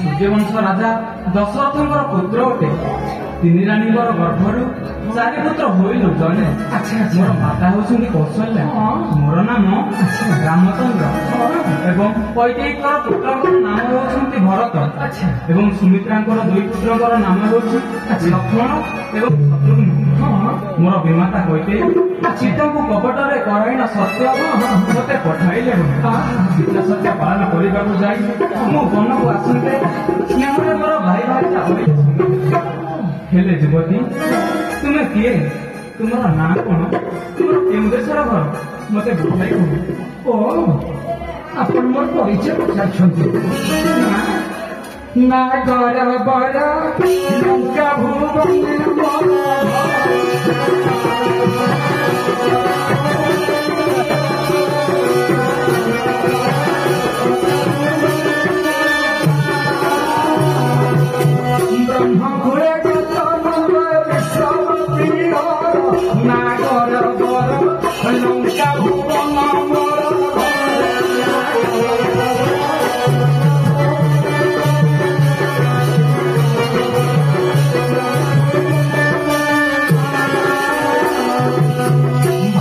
सूर्यवंश राजा दशरथंकर पुत्र अटे। तीन रानी गर्भर चारि पुत्र होइलु जने। मोर माता होउछन्ति कौशल्या, मोर नाम रामचंद्र एवं कैकेयीकर पुत्रकर नाम होउछन्ति भरत एवं सुमित्रांकर दुई पुत्रकर नाम होउछि लक्ष्मण एवं शत्रुघ्न। मोर विमाता कैकेयी सीताଙ୍କୁ କପଟରେ କରାଇନ ସତ୍ୟ ମତେ ପଠାଇଲେ। ସୀତା ସତ୍ୟ ପାଳନ କରିବାକୁ ଯାଇ ମୁଁ ବନକୁ ଆସନ୍ତେ ସ୍ନେହରେ ମୋର ଭାଇ ଭାଇଟା ହେଲେ ଯୁବତୀ ତୁମେ କିଏ? ତୁମର ନାଁ କଣ? ତୁମର କେଉଁ ଦେଶର ଘର ମତେ ବୁଝାଇ କୁହ। ଓ ଆପଣ ମୋର ପରିଚୟ ପଚାରୁଛନ୍ତି? ନାଗର ବର ଲଙ୍କା ଭୁବନ ନାଗର ବର ଲଙ୍କା ଭୁବନ ମୋର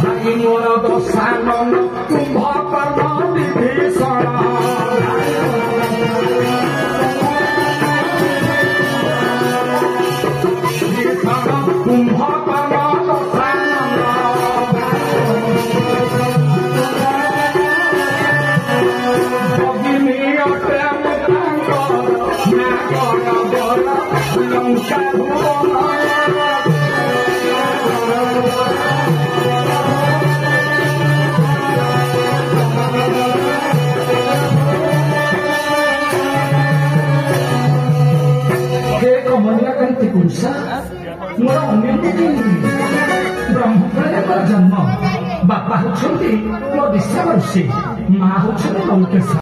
ଭାଇ ମୋର ଦଶାନନ କୁମ୍ଭକର୍ଣ୍ଣ ବିଭୀଷଣ କୁମ୍ଭକର୍ଣ୍ଣ ଦଶାନନ ଭଗିନୀ ଅଟେ ତାଙ୍କର ନାଗର ବର ଲଙ୍କା ଭୁବନ हे कमलाकांति पुरुषा मोर अन्य केମିତି ବ୍ରହ୍ମପୁରରେ ଜନ୍ମ ବାପା ହଉଛନ୍ତି ମୋ ବିଶ୍ୱାବର୍ଷୀ ମା ହଉଛନ୍ତି ଲଙ୍କେଶ୍ୱର।